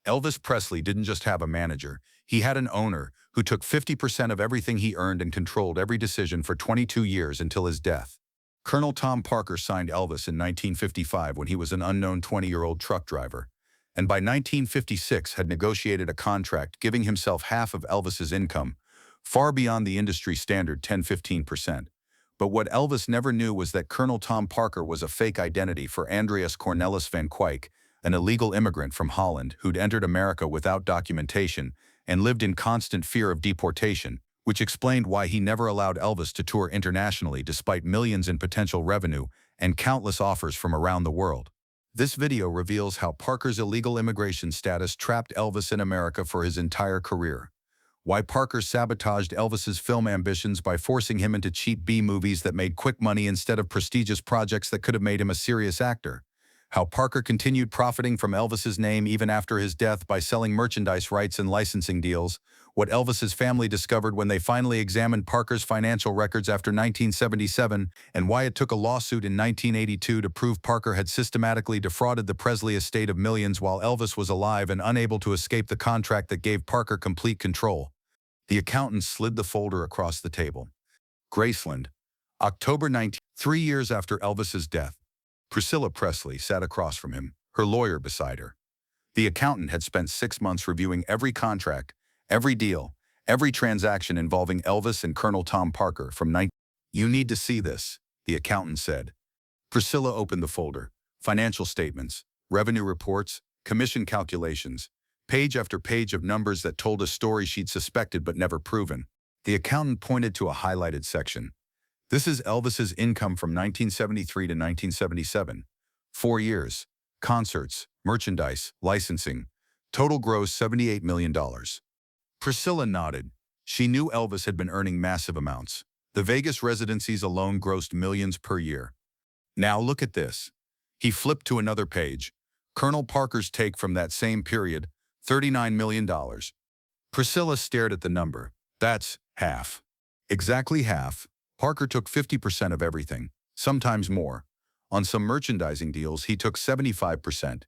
Elvis Presley didn't just have a manager, he had an owner who took 50% of everything he earned and controlled every decision for 22 years until his death. Colonel Tom Parker signed Elvis in 1955 when he was an unknown 20-year-old truck driver, and by 1956 had negotiated a contract giving himself half of Elvis's income, far beyond the industry standard 10–15%. But what Elvis never knew was that Colonel Tom Parker was a fake identity for Andreas van Kuijk, an illegal immigrant from Holland who'd entered America without documentation and lived in constant fear of deportation, which explained why he never allowed Elvis to tour internationally despite millions in potential revenue and countless offers from around the world. This video reveals how Parker's illegal immigration status trapped Elvis in America for his entire career, why Parker sabotaged Elvis's film ambitions by forcing him into cheap B-movies that made quick money instead of prestigious projects that could have made him a serious actor, how Parker continued profiting from Elvis's name even after his death by selling merchandise rights and licensing deals, what Elvis's family discovered when they finally examined Parker's financial records after 1977, and why it took a lawsuit in 1982 to prove Parker had systematically defrauded the Presley estate of millions while Elvis was alive and unable to escape the contract that gave Parker complete control. The accountant slid the folder across the table. Graceland, October 19, 3 years after Elvis's death. Priscilla Presley sat across from him, her lawyer beside her. The accountant had spent 6 months reviewing every contract, every deal, every transaction involving Elvis and Colonel Tom Parker from 19... "You need to see this," the accountant said. Priscilla opened the folder. Financial statements, revenue reports, commission calculations, page after page of numbers that told a story she'd suspected but never proven. The accountant pointed to a highlighted section. "This is Elvis's income from 1973 to 1977. 4 years. Concerts, merchandise, licensing. Total gross $78 million. Priscilla nodded. She knew Elvis had been earning massive amounts. The Vegas residencies alone grossed millions per year. "Now look at this." He flipped to another page. Colonel Parker's take from that same period, $39 million. Priscilla stared at the number. "That's half." "Exactly half. Parker took 50% of everything, sometimes more. On some merchandising deals, he took 75%.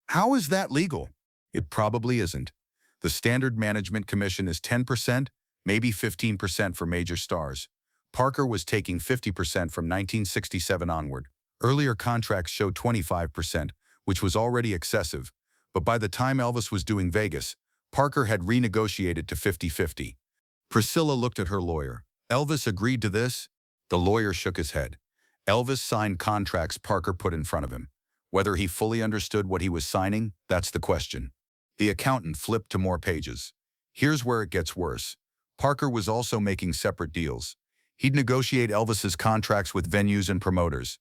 How is that legal?" "It probably isn't. The standard management commission is 10%, maybe 15% for major stars. Parker was taking 50% from 1967 onward. Earlier contracts showed 25%, which was already excessive, but by the time Elvis was doing Vegas, Parker had renegotiated to 50–50. Priscilla looked at her lawyer. "Elvis agreed to this?" The lawyer shook his head. Elvis signed contracts Parker put in front of him. Whether he fully understood what he was signing, that's the question. The accountant flipped to more pages. Here's where it gets worse. Parker was also making separate deals. He'd negotiate Elvis's contracts with venues and promoters.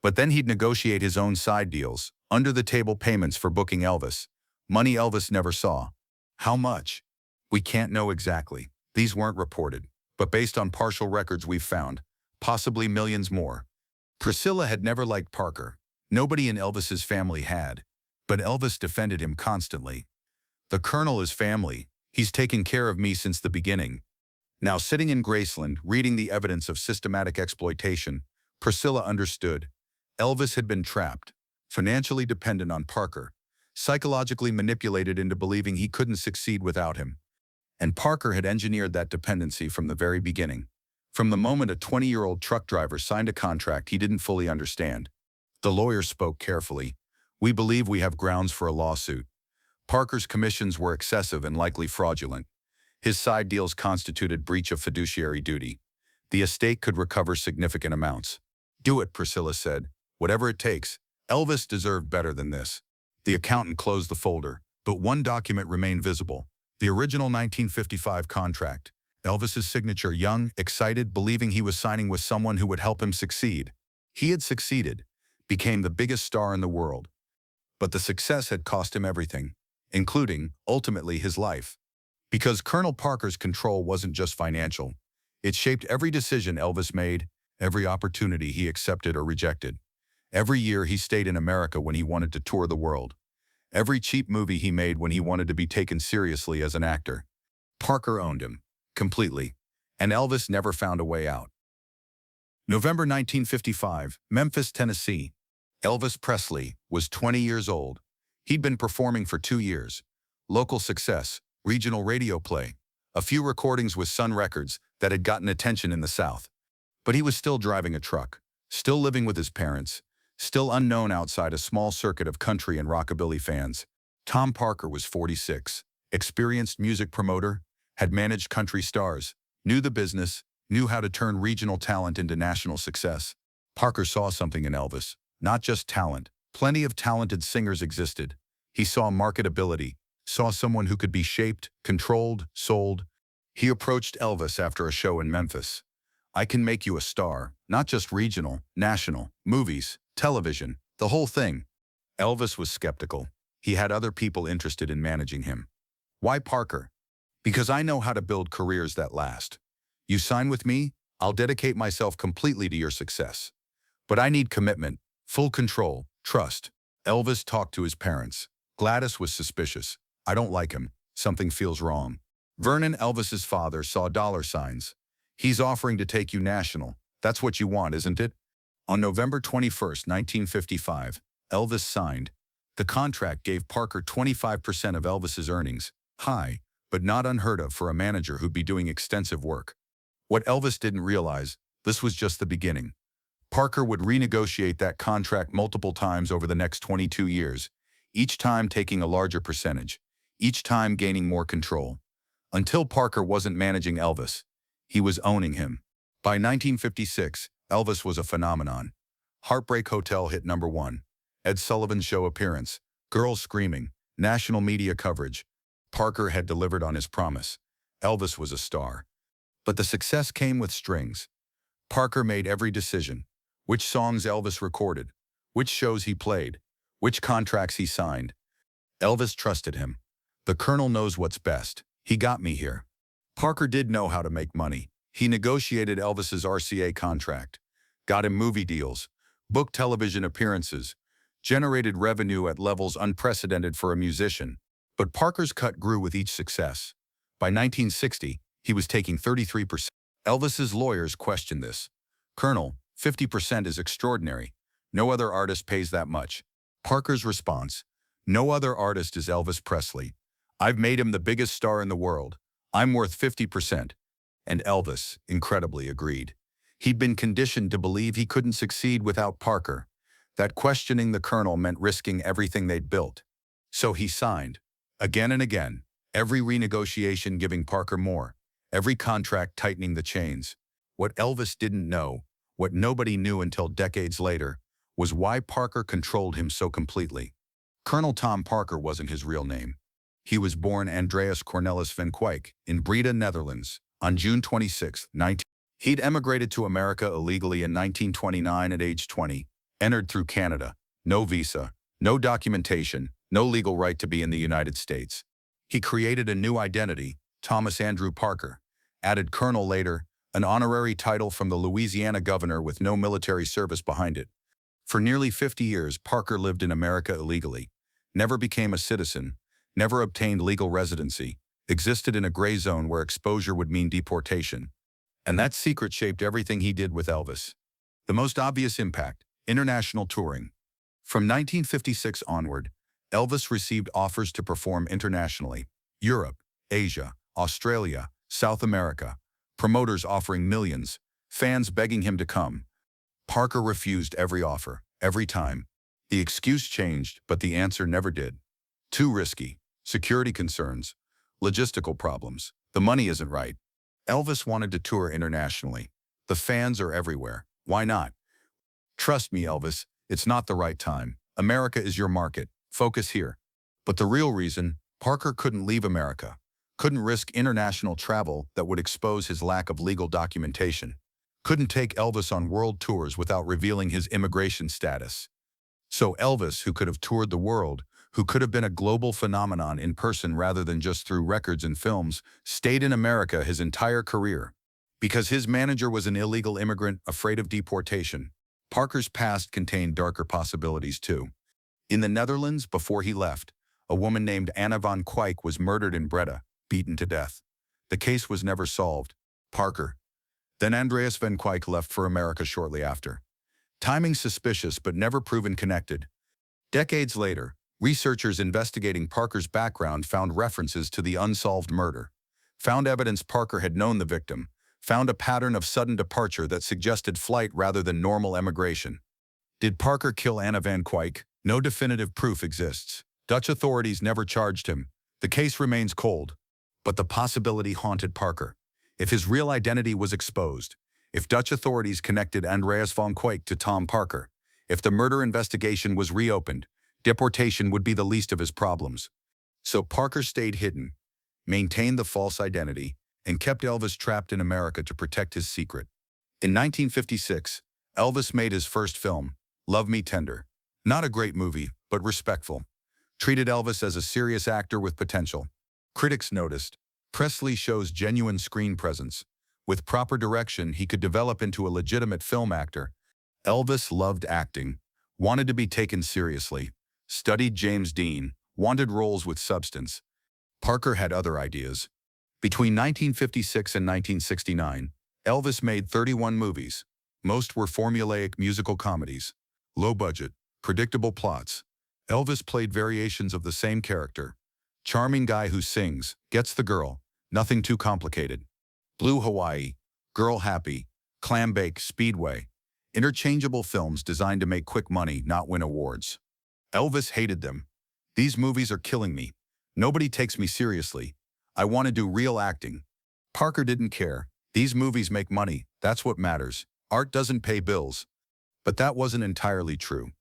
But then he'd negotiate his own side deals, under-the-table payments for booking Elvis. Money Elvis never saw. How much? We can't know exactly. These weren't reported. But based on partial records we've found, possibly millions more. Priscilla had never liked Parker. Nobody in Elvis's family had. But Elvis defended him constantly. "The Colonel is family. He's taken care of me since the beginning." Now sitting in Graceland, reading the evidence of systematic exploitation, Priscilla understood. Elvis had been trapped, financially dependent on Parker, psychologically manipulated into believing he couldn't succeed without him. And Parker had engineered that dependency from the very beginning. From the moment a 20-year-old truck driver signed a contract he didn't fully understand. The lawyer spoke carefully. "We believe we have grounds for a lawsuit. Parker's commissions were excessive and likely fraudulent. His side deals constituted breach of fiduciary duty. The estate could recover significant amounts." "Do it," Priscilla said. "Whatever it takes. Elvis deserved better than this." The accountant closed the folder, but one document remained visible. The original 1955 contract. Elvis's signature, young, excited, believing he was signing with someone who would help him succeed. He had succeeded, became the biggest star in the world. But the success had cost him everything, including, ultimately, his life. Because Colonel Parker's control wasn't just financial. It shaped every decision Elvis made, every opportunity he accepted or rejected. Every year he stayed in America when he wanted to tour the world. Every cheap movie he made when he wanted to be taken seriously as an actor. Parker owned him, completely, and Elvis never found a way out. November 1955, Memphis, Tennessee. Elvis Presley was 20 years old. He'd been performing for 2 years. local success, regional radio play, a few recordings with Sun Records that had gotten attention in the South. But he was still driving a truck, still living with his parents, still unknown outside a small circuit of country and rockabilly fans. Tom Parker was 46, experienced music promoter, had managed country stars, knew the business, knew how to turn regional talent into national success. Parker saw something in Elvis, not just talent. Plenty of talented singers existed. He saw marketability, saw someone who could be shaped, controlled, sold. He approached Elvis after a show in Memphis. "I can make you a star, not just regional, national, movies, television, the whole thing." Elvis was skeptical. He had other people interested in managing him. "Why Parker?" "Because I know how to build careers that last. You sign with me, I'll dedicate myself completely to your success. But I need commitment, full control, trust." Elvis talked to his parents. Gladys was suspicious. "I don't like him. Something feels wrong." Vernon, Elvis's father, saw dollar signs. "He's offering to take you national. That's what you want, isn't it?" On November 21, 1955, Elvis signed. The contract gave Parker 25% of Elvis's earnings, high, but not unheard of for a manager who'd be doing extensive work. What Elvis didn't realize, this was just the beginning. Parker would renegotiate that contract multiple times over the next 22 years, each time taking a larger percentage, each time gaining more control. Until Parker wasn't managing Elvis, he was owning him. By 1956, Elvis was a phenomenon. Heartbreak Hotel hit #1. Ed Sullivan's Show appearance, girls screaming, national media coverage. Parker had delivered on his promise. Elvis was a star. But the success came with strings. Parker made every decision. Which songs Elvis recorded, which shows he played, which contracts he signed. Elvis trusted him. "The Colonel knows what's best. He got me here." Parker did know how to make money. He negotiated Elvis's RCA contract, got him movie deals, booked television appearances, generated revenue at levels unprecedented for a musician. But Parker's cut grew with each success. By 1960, he was taking 33%. Elvis's lawyers questioned this. "Colonel, 50% is extraordinary. No other artist pays that much." Parker's response, "No other artist is Elvis Presley. I've made him the biggest star in the world. I'm worth 50%. And Elvis, incredibly, agreed. He'd been conditioned to believe he couldn't succeed without Parker, that questioning the Colonel meant risking everything they'd built. So he signed. Again and again, every renegotiation giving Parker more, every contract tightening the chains. What Elvis didn't know, what nobody knew until decades later, was why Parker controlled him so completely. Colonel Tom Parker wasn't his real name. He was born Andreas van Kuijk in Breda, Netherlands, on June 26, 19. He'd emigrated to America illegally in 1929 at age 20, entered through Canada, no visa, no documentation, no legal right to be in the United States. He created a new identity, Thomas Andrew Parker, added Colonel later, an honorary title from the Louisiana governor with no military service behind it. For nearly 50 years, Parker lived in America illegally, never became a citizen, never obtained legal residency, existed in a gray zone where exposure would mean deportation. And that secret shaped everything he did with Elvis. The most obvious impact, international touring. From 1956 onward, Elvis received offers to perform internationally. Europe, Asia, Australia, South America. Promoters offering millions, fans begging him to come. Parker refused every offer, every time. The excuse changed, but the answer never did. Too risky, security concerns, logistical problems, the money isn't right. Elvis wanted to tour internationally. The fans are everywhere. Why not? "Trust me, Elvis, it's not the right time. America is your market. Focus here." But the real reason, Parker couldn't leave America, couldn't risk international travel that would expose his lack of legal documentation, couldn't take Elvis on world tours without revealing his immigration status. So Elvis, who could have toured the world, who could have been a global phenomenon in person rather than just through records and films, stayed in America his entire career. Because his manager was an illegal immigrant afraid of deportation. Parker's past contained darker possibilities too. In the Netherlands, before he left, a woman named Andreas van Kuijk was murdered in Breda, beaten to death. The case was never solved. Parker. Then Andreas van Kuijk left for America shortly after. Timing suspicious but never proven connected. Decades later, Researchers investigating Parker's background found references to the unsolved murder, found evidence Parker had known the victim, found a pattern of sudden departure that suggested flight rather than normal emigration. Did Parker kill Anna van Kuijk? No definitive proof exists. Dutch authorities never charged him. The case remains cold. But the possibility haunted Parker. If his real identity was exposed, if Dutch authorities connected Andreas van Kuijk to Tom Parker, if the murder investigation was reopened, deportation would be the least of his problems. So Parker stayed hidden, maintained the false identity, and kept Elvis trapped in America to protect his secret. In 1956, Elvis made his first film, Love Me Tender. Not a great movie, but respectful. Treated Elvis as a serious actor with potential. Critics noticed, Presley shows genuine screen presence. With proper direction, he could develop into a legitimate film actor. Elvis loved acting, wanted to be taken seriously, studied James Dean, wanted roles with substance. Parker had other ideas. Between 1956 and 1969, Elvis made 31 movies. Most were formulaic musical comedies. Low budget, predictable plots. Elvis played variations of the same character. Charming guy who sings, gets the girl, nothing too complicated. Blue Hawaii, Girl Happy, Clam Bake, Speedway. Interchangeable films designed to make quick money, not win awards. Elvis hated them. These movies are killing me. Nobody takes me seriously. I want to do real acting. Parker didn't care. These movies make money, that's what matters. Art doesn't pay bills. But that wasn't entirely true.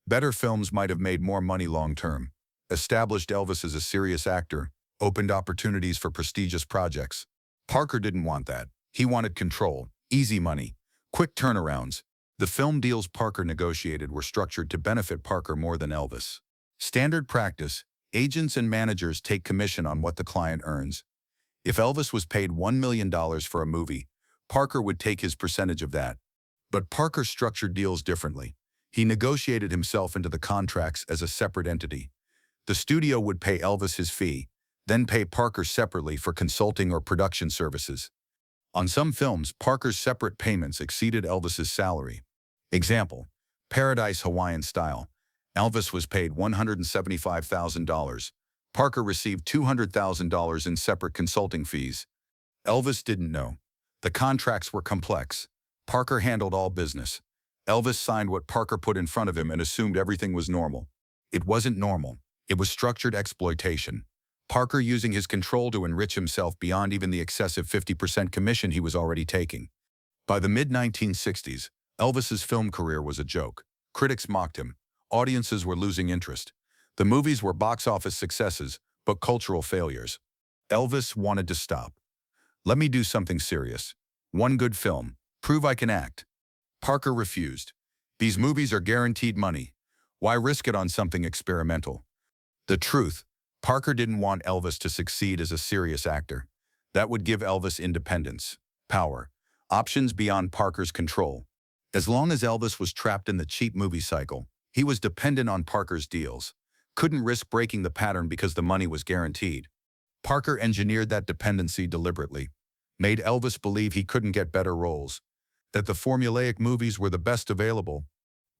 Better films might have made more money long-term. Established Elvis as a serious actor, opened opportunities for prestigious projects. Parker didn't want that. He wanted control, easy money, quick turnarounds. The film deals Parker negotiated were structured to benefit Parker more than Elvis. Standard practice, agents and managers take commission on what the client earns. If Elvis was paid $1 million for a movie, Parker would take his percentage of that. But Parker structured deals differently. He negotiated himself into the contracts as a separate entity. The studio would pay Elvis his fee, then pay Parker separately for consulting or production services. On some films, Parker's separate payments exceeded Elvis's salary. Example, Paradise Hawaiian Style. Elvis was paid $175,000. Parker received $200,000 in separate consulting fees. Elvis didn't know. The contracts were complex. Parker handled all business. Elvis signed what Parker put in front of him and assumed everything was normal. It wasn't normal. It was structured exploitation. Parker using his control to enrich himself beyond even the excessive 50% commission he was already taking. By the mid-1960s, Elvis's film career was a joke. Critics mocked him. Audiences were losing interest. The movies were box office successes, but cultural failures. Elvis wanted to stop. Let me do something serious. One good film. Prove I can act. Parker refused. These movies are guaranteed money. Why risk it on something experimental? The truth, Parker didn't want Elvis to succeed as a serious actor. That would give Elvis independence, power, options beyond Parker's control. As long as Elvis was trapped in the cheap movie cycle, he was dependent on Parker's deals. Couldn't risk breaking the pattern because the money was guaranteed. Parker engineered that dependency deliberately, made Elvis believe he couldn't get better roles, that the formulaic movies were the best available,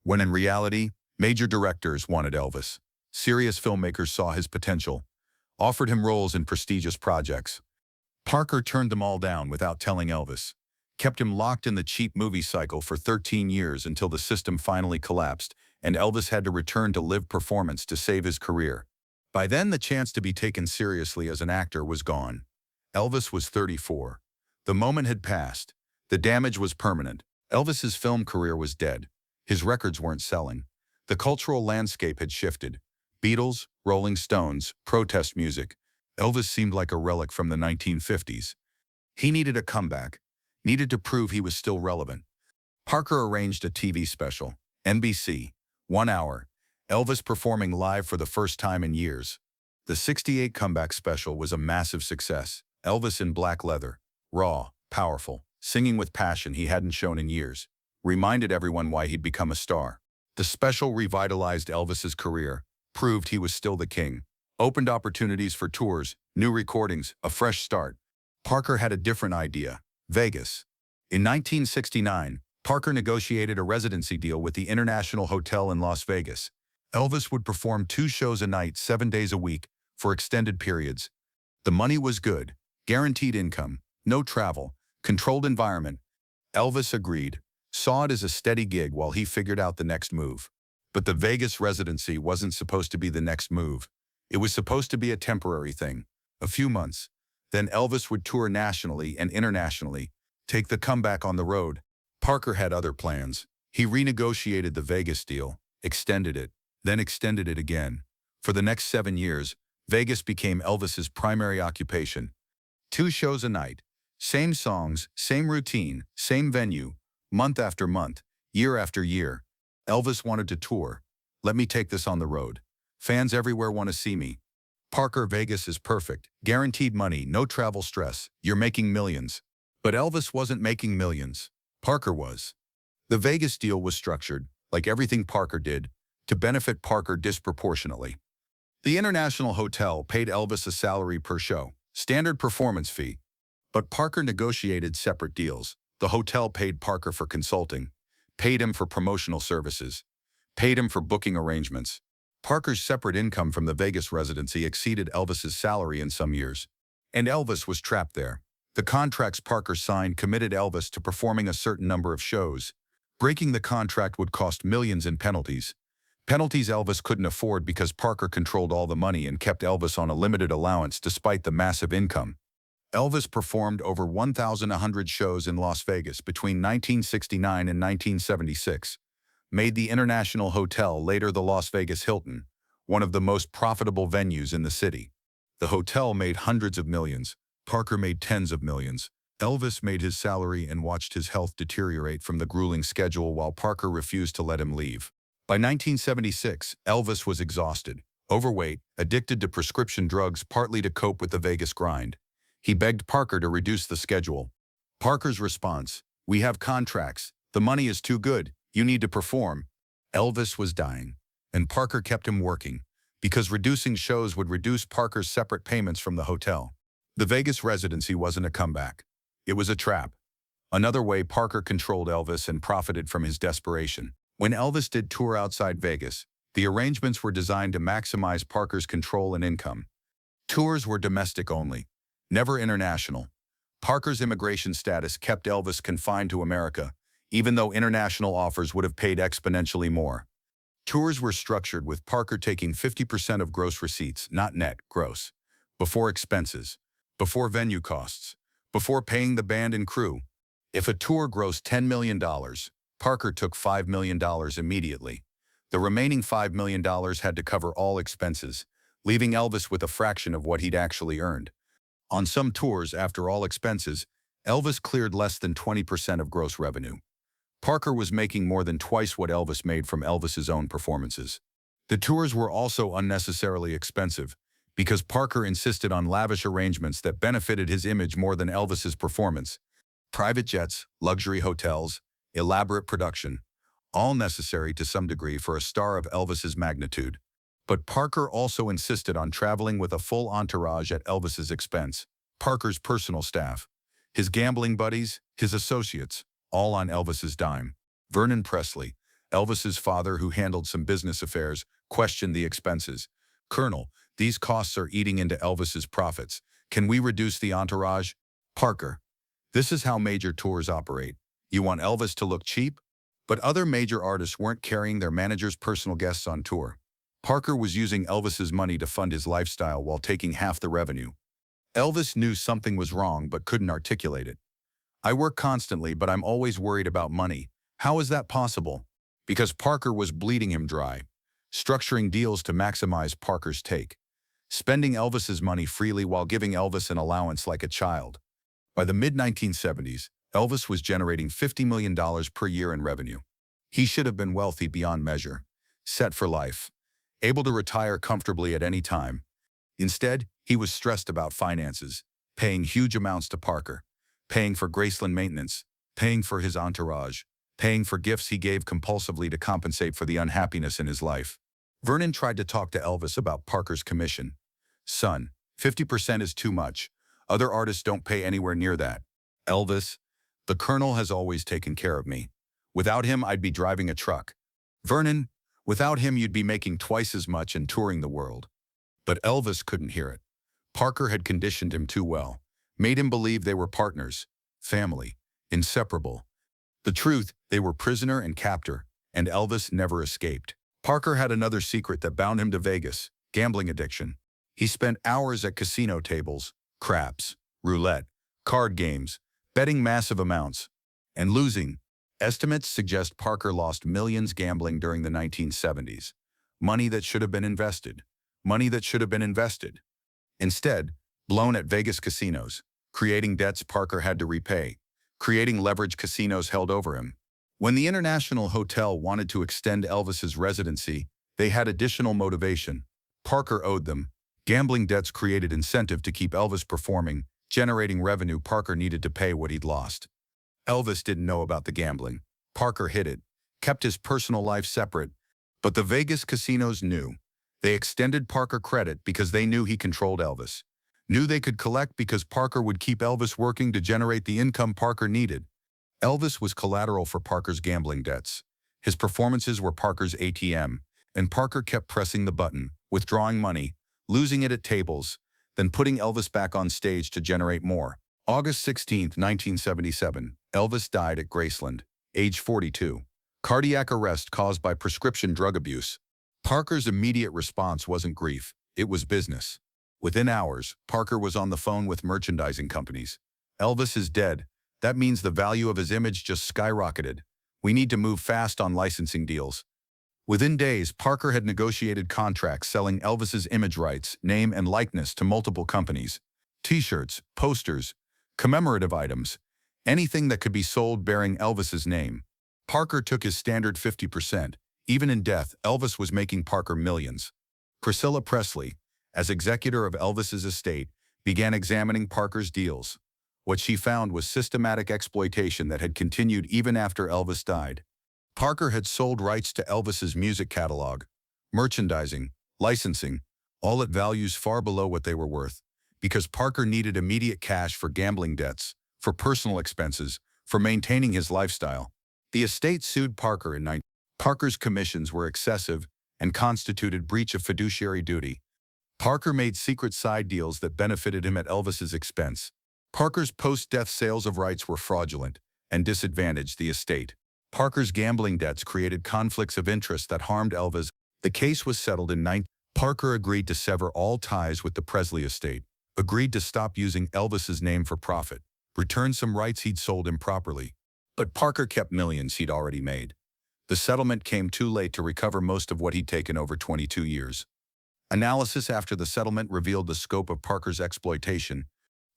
when in reality, major directors wanted Elvis. Serious filmmakers saw his potential, offered him roles in prestigious projects. Parker turned them all down without telling Elvis, kept him locked in the cheap movie cycle for 13 years until the system finally collapsed and Elvis had to return to live performance to save his career. By then, the chance to be taken seriously as an actor was gone. Elvis was 34. The moment had passed. The damage was permanent. Elvis's film career was dead. His records weren't selling. The cultural landscape had shifted. Beatles, Rolling Stones, protest music. Elvis seemed like a relic from the 1950s. He needed a comeback, needed to prove he was still relevant. Parker arranged a TV special, NBC, 1 hour, Elvis performing live for the first time in years. The '68 comeback special was a massive success. Elvis in black leather, raw, powerful, singing with passion he hadn't shown in years, reminded everyone why he'd become a star. The special revitalized Elvis's career, proved he was still the king, opened opportunities for tours, new recordings, a fresh start. Parker had a different idea, Vegas. In 1969, Parker negotiated a residency deal with the International Hotel in Las Vegas. Elvis would perform 2 shows a night, 7 days a week, for extended periods. The money was good, guaranteed income, no travel, controlled environment. Elvis agreed, saw it as a steady gig while he figured out the next move. But the Vegas residency wasn't supposed to be the next move. It was supposed to be a temporary thing, a few months. Then Elvis would tour nationally and internationally, take the comeback on the road. Parker had other plans. He renegotiated the Vegas deal, extended it, then extended it again. For the next 7 years, Vegas became Elvis's primary occupation. 2 shows a night, same songs, same routine, same venue, month after month, year after year. Elvis wanted to tour. Let me take this on the road. Fans everywhere want to see me. Parker, Vegas is perfect. Guaranteed money, no travel stress. You're making millions. But Elvis wasn't making millions. Parker was. The Vegas deal was structured, like everything Parker did, to benefit Parker disproportionately. The International Hotel paid Elvis a salary per show, standard performance fee. But Parker negotiated separate deals. The hotel paid Parker for consulting, paid him for promotional services, paid him for booking arrangements. Parker's separate income from the Vegas residency exceeded Elvis's salary in some years. And Elvis was trapped there. The contracts Parker signed committed Elvis to performing a certain number of shows. Breaking the contract would cost millions in penalties. Penalties Elvis couldn't afford because Parker controlled all the money and kept Elvis on a limited allowance despite the massive income. Elvis performed over 1,100 shows in Las Vegas between 1969 and 1976, made the International Hotel, later the Las Vegas Hilton, one of the most profitable venues in the city. The hotel made hundreds of millions. Parker made tens of millions. Elvis made his salary and watched his health deteriorate from the grueling schedule while Parker refused to let him leave. By 1976, Elvis was exhausted, overweight, addicted to prescription drugs, partly to cope with the Vegas grind. He begged Parker to reduce the schedule. Parker's response: "We have contracts. The money is too good. You need to perform." Elvis was dying, and Parker kept him working, because reducing shows would reduce Parker's separate payments from the hotel. The Vegas residency wasn't a comeback. It was a trap. Another way Parker controlled Elvis and profited from his desperation. When Elvis did tour outside Vegas, the arrangements were designed to maximize Parker's control and income. Tours were domestic only, never international. Parker's immigration status kept Elvis confined to America, even though international offers would have paid exponentially more. Tours were structured with Parker taking 50% of gross receipts, not net, gross, before expenses, before venue costs, before paying the band and crew. If a tour grossed $10 million, Parker took $5 million immediately. The remaining $5 million had to cover all expenses, leaving Elvis with a fraction of what he'd actually earned. On some tours, after all expenses, Elvis cleared less than 20% of gross revenue. Parker was making more than twice what Elvis made from Elvis's own performances. The tours were also unnecessarily expensive, because Parker insisted on lavish arrangements that benefited his image more than Elvis's performance. Private jets, luxury hotels, elaborate production, all necessary to some degree for a star of Elvis's magnitude. But Parker also insisted on traveling with a full entourage at Elvis's expense. Parker's personal staff, his gambling buddies, his associates, all on Elvis's dime. Vernon Presley, Elvis's father who handled some business affairs, questioned the expenses. "Colonel, these costs are eating into Elvis's profits. Can we reduce the entourage?" Parker: "This is how major tours operate. You want Elvis to look cheap?" But other major artists weren't carrying their manager's personal guests on tour. Parker was using Elvis's money to fund his lifestyle while taking half the revenue. Elvis knew something was wrong but couldn't articulate it. "I work constantly, but I'm always worried about money. How is that possible?" Because Parker was bleeding him dry, structuring deals to maximize Parker's take, spending Elvis's money freely while giving Elvis an allowance like a child. By the mid-1970s, Elvis was generating $50 million per year in revenue. He should have been wealthy beyond measure, set for life, able to retire comfortably at any time. Instead, he was stressed about finances, paying huge amounts to Parker, paying for Graceland maintenance, paying for his entourage, paying for gifts he gave compulsively to compensate for the unhappiness in his life. Vernon tried to talk to Elvis about Parker's commission. "Son, 50% is too much. Other artists don't pay anywhere near that." Elvis: "The Colonel has always taken care of me. Without him, I'd be driving a truck." Vernon: Without him, you'd be making twice as much and touring the world. But Elvis couldn't hear it. Parker had conditioned him too well, made him believe they were partners, family, inseparable. The truth, they were prisoner and captor, and Elvis never escaped. Parker had another secret that bound him to Vegas: gambling addiction. He spent hours at casino tables, craps, roulette, card games, betting massive amounts, and losing. Estimates suggest Parker lost millions gambling during the 1970s. Money that should have been invested. Money that should have been invested. Instead, blown at Vegas casinos, creating debts Parker had to repay, creating leverage casinos held over him. When the International Hotel wanted to extend Elvis's residency, they had additional motivation. Parker owed them. Gambling debts created incentive to keep Elvis performing, generating revenue Parker needed to pay what he'd lost. Elvis didn't know about the gambling. Parker hid it, kept his personal life separate, but the Vegas casinos knew. They extended Parker credit because they knew he controlled Elvis. Knew they could collect because Parker would keep Elvis working to generate the income Parker needed. Elvis was collateral for Parker's gambling debts. His performances were Parker's ATM, and Parker kept pressing the button, withdrawing money, losing it at tables, then putting Elvis back on stage to generate more. August 16, 1977, Elvis died at Graceland, age 42. Cardiac arrest caused by prescription drug abuse. Parker's immediate response wasn't grief, it was business. Within hours, Parker was on the phone with merchandising companies. Elvis is dead. That means the value of his image just skyrocketed. We need to move fast on licensing deals. Within days, Parker had negotiated contracts selling Elvis's image rights, name, and likeness to multiple companies. T-shirts, posters, commemorative items, anything that could be sold bearing Elvis's name. Parker took his standard 50%. Even in death, Elvis was making Parker millions. Priscilla Presley, as executor of Elvis's estate, began examining Parker's deals. What she found was systematic exploitation that had continued even after Elvis died. Parker had sold rights to Elvis's music catalog, merchandising, licensing, all at values far below what they were worth, because Parker needed immediate cash for gambling debts, for personal expenses, for maintaining his lifestyle. The estate sued Parker in 19. Parker's commissions were excessive and constituted breach of fiduciary duty. Parker made secret side deals that benefited him at Elvis's expense. Parker's post-death sales of rights were fraudulent and disadvantaged the estate. Parker's gambling debts created conflicts of interest that harmed Elvis. The case was settled in 19. Parker agreed to sever all ties with the Presley estate, agreed to stop using Elvis's name for profit, return some rights he'd sold improperly. But Parker kept millions he'd already made. The settlement came too late to recover most of what he'd taken over 22 years. Analysis after the settlement revealed the scope of Parker's exploitation.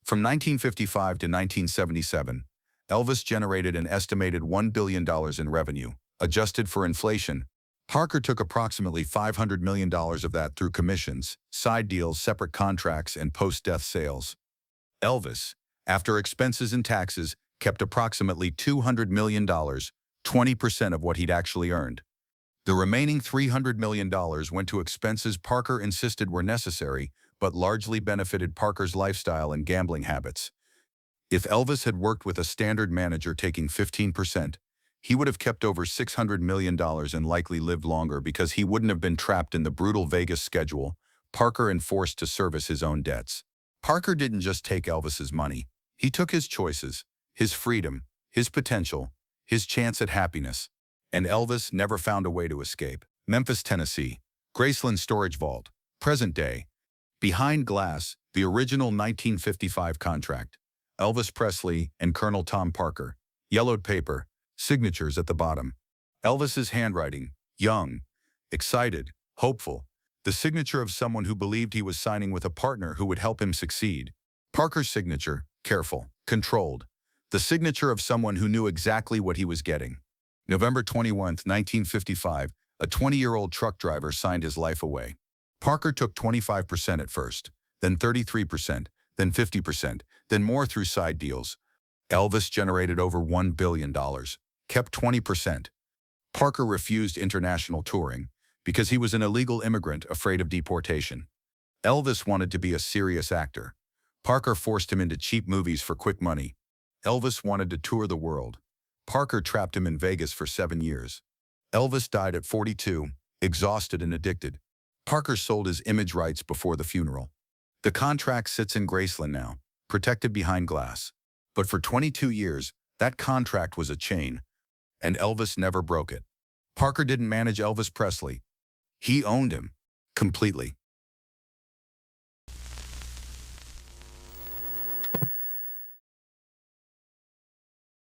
From 1955 to 1977, Elvis generated an estimated $1 billion in revenue, adjusted for inflation. Parker took approximately $500 million of that through commissions, side deals, separate contracts, and post-death sales. Elvis, after expenses and taxes, kept approximately $200 million, 20% of what he'd actually earned. The remaining $300 million went to expenses Parker insisted were necessary, but largely benefited Parker's lifestyle and gambling habits. If Elvis had worked with a standard manager taking 15%, he would have kept over $600 million and likely lived longer because he wouldn't have been trapped in the brutal Vegas schedule Parker enforced to service his own debts. Parker didn't just take Elvis's money. He took his choices, his freedom, his potential, his chance at happiness. And Elvis never found a way to escape. Memphis, Tennessee. Graceland Storage Vault. Present day. Behind glass, the original 1955 contract. Elvis Presley and Colonel Tom Parker. Yellowed paper. Signatures at the bottom. Elvis's handwriting. Young. Excited. Hopeful. The signature of someone who believed he was signing with a partner who would help him succeed. Parker's signature. Careful. Controlled. The signature of someone who knew exactly what he was getting. November 21, 1955, a 20-year-old truck driver signed his life away. Parker took 25% at first, then 33%, then 50%, then more through side deals. Elvis generated over $1 billion, kept 20%. Parker refused international touring because he was an illegal immigrant afraid of deportation. Elvis wanted to be a serious actor. Parker forced him into cheap movies for quick money. Elvis wanted to tour the world. Parker trapped him in Vegas for 7 years. Elvis died at 42, exhausted and addicted. Parker sold his image rights before the funeral. The contract sits in Graceland now, protected behind glass. But for 22 years, that contract was a chain, and Elvis never broke it. Parker didn't manage Elvis Presley. He owned him completely.